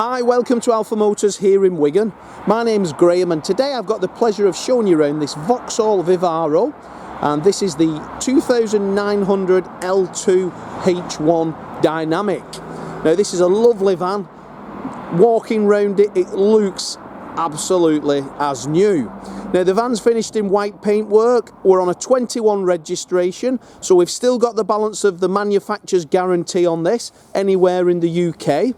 Hi, welcome to Alpha Motors here in Wigan. My name's Graham and today I've got the pleasure of showing you around this Vauxhall Vivaro, and this is the 2900 L2H1 Dynamic. Now this is a lovely van. Walking round it, it looks absolutely as new. Now the van's finished in white paint work. We're on a 21 registration, so we've still got the balance of the manufacturer's guarantee on this anywhere in the UK.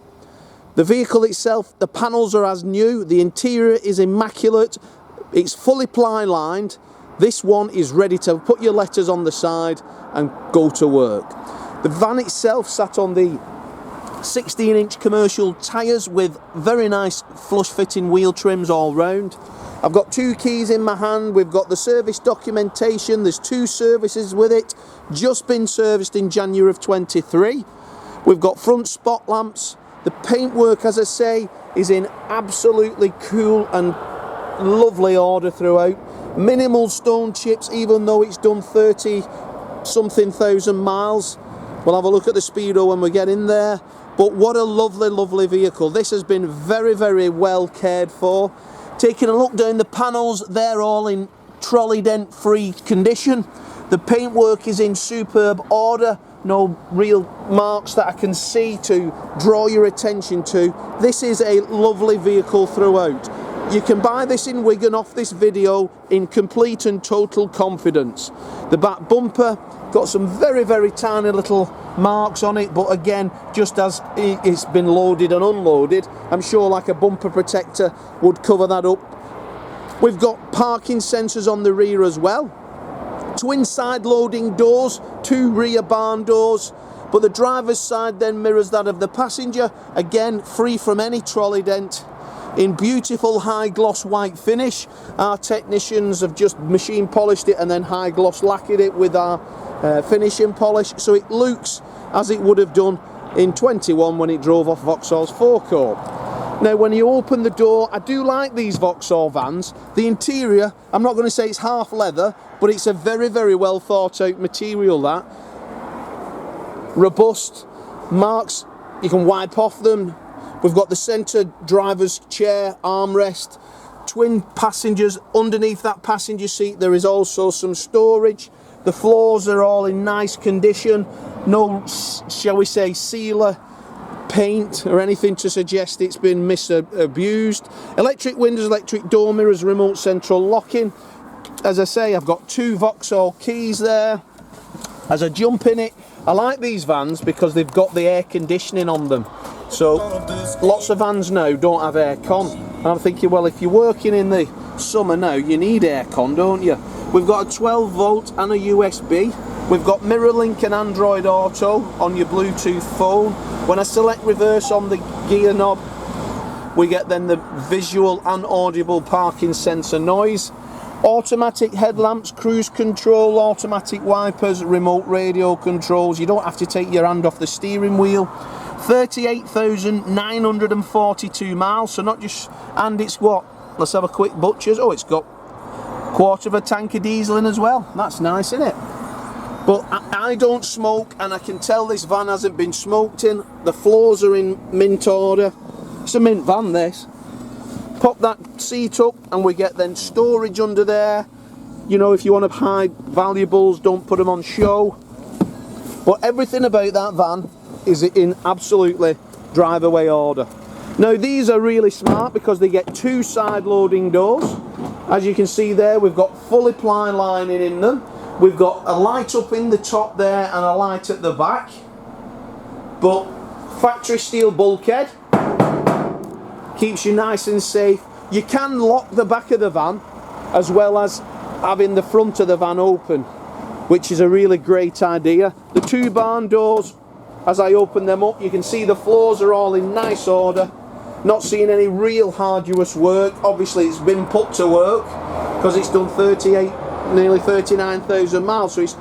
The vehicle itself, the panels are as new, the interior is immaculate, it's fully ply lined. This one is ready to put your letters on the side and go to work. The van itself sat on the 16-inch commercial tyres with very nice flush fitting wheel trims all round. I've got two keys in my hand, we've got the service documentation, there's two services with it, just been serviced in January of 23. We've got front spot lamps. The paintwork, as I say, is in absolutely cool and lovely order throughout. Minimal stone chips, even though it's done 30-something thousand miles. We'll have a look at the speedo when we get in there. But what a lovely, lovely vehicle. This has been very, very well cared for. Taking a look down the panels, they're all in trolley dent-free condition. The paintwork is in superb order. No real marks that I can see to draw your attention to. This is a lovely vehicle throughout. You can buy this in Wigan off this video in complete and total confidence. The back bumper got some very, very tiny little marks on it, but again, just as it's been loaded and unloaded, I'm sure like a bumper protector would cover that up. We've got parking sensors on the rear as well. Twin side loading doors, two rear barn doors, but the driver's side then mirrors that of the passenger, again free from any trolley dent, in beautiful high gloss white finish. Our technicians have just machine polished it and then high gloss lacquered it with our finishing polish, so it looks as it would have done in 21 when it drove off Vauxhall's forecourt. Now when you open the door, I do like these Vauxhall vans. The interior, I'm not going to say it's half leather, but it's a very, very well thought out material, that. Robust, marks, you can wipe off them. We've got the centre driver's chair, armrest, twin passengers. Underneath that passenger seat there is also some storage. The floors are all in nice condition. No, shall we say, sealer, paint or anything to suggest it's been misused. Electric windows, electric door mirrors, remote central locking. As I say, I've got two Vauxhall keys there. As I jump in it, I like these vans because they've got the air conditioning on them. So lots of vans now don't have aircon, and I'm thinking, well, if you're working in the summer now, you need aircon, don't you? We've got a 12 volt and a USB. We've got mirror link and Android Auto on your Bluetooth phone. When I select reverse on the gear knob, we get then the visual and audible parking sensor noise. Automatic headlamps, cruise control, automatic wipers, remote radio controls. You don't have to take your hand off the steering wheel. 38,942 miles, so not just, and it's what? Let's have a quick butchers. Oh, it's got a quarter of a tank of diesel in as well. That's nice, isn't it? But I don't smoke, and I can tell this van hasn't been smoked in. The floors are in mint order. It's a mint van, this. Pop that seat up and we get then storage under there. You know, if you want to hide valuables, don't put them on show. But everything about that van is in absolutely drive away order. Now these are really smart because they get two side loading doors. As you can see there, we've got fully ply lining in them. We've got a light up in the top there and a light at the back. But factory steel bulkhead. Keeps you nice and safe. You can lock the back of the van as well as having the front of the van open, which is a really great idea. The two barn doors, as I open them up, you can see the floors are all in nice order. Not seeing any real arduous work. Obviously it's been put to work because it's done 38, nearly 39,000 miles, so it's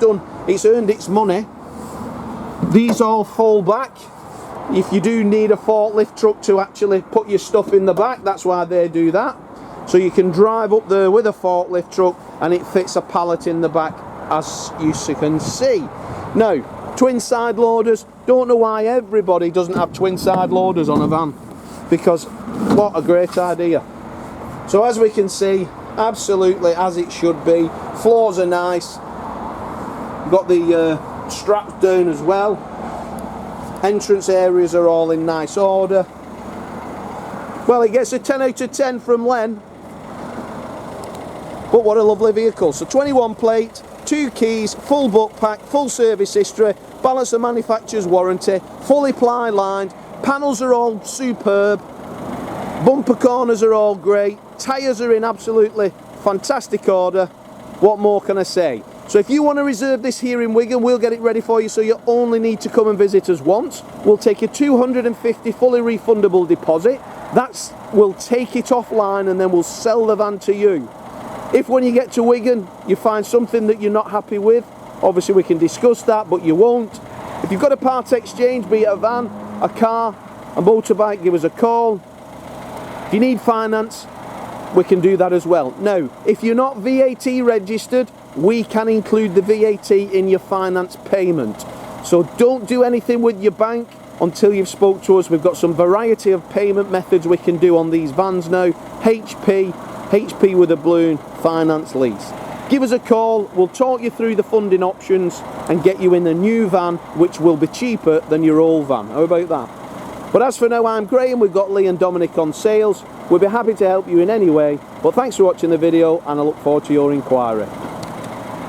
earned its money. These all fold back. If you do need a forklift truck to actually put your stuff in the back, that's why they do that. So you can drive up there with a forklift truck and it fits a pallet in the back, as you can see. Now, twin side loaders. Don't know why everybody doesn't have twin side loaders on a van. because what a great idea. So as we can see, absolutely as it should be. Floors are nice. Got the straps down as well. Entrance areas are all in nice order. Well, it gets a 10 out of 10 from Len. But what a lovely vehicle. So 21 plate, 2 keys, full book pack, full service history, balance of manufacturer's warranty, fully ply lined, panels are all superb, bumper corners are all great, tyres are in absolutely fantastic order. What more can I say? So if you want to reserve this here in Wigan, we'll get it ready for you, so you only need to come and visit us once. We'll take a £250 fully refundable deposit. We'll take it offline and then we'll sell the van to you. If when you get to Wigan you find something that you're not happy with, obviously we can discuss that, but you won't. If you've got a part exchange, be it a van, a car, a motorbike, give us a call. If you need finance, we can do that as well. Now, if you're not VAT registered, we can include the VAT in your finance payment. So don't do anything with your bank until you've spoke to us. We've got some variety of payment methods we can do on these vans now. HP with a balloon, finance, lease. Give us a call, we'll talk you through the funding options and get you in the new van, which will be cheaper than your old van. How about that? But as for now, I'm Graham, we've got Lee and Dominic on sales. We'll be happy to help you in any way, but thanks for watching the video and I look forward to your inquiry.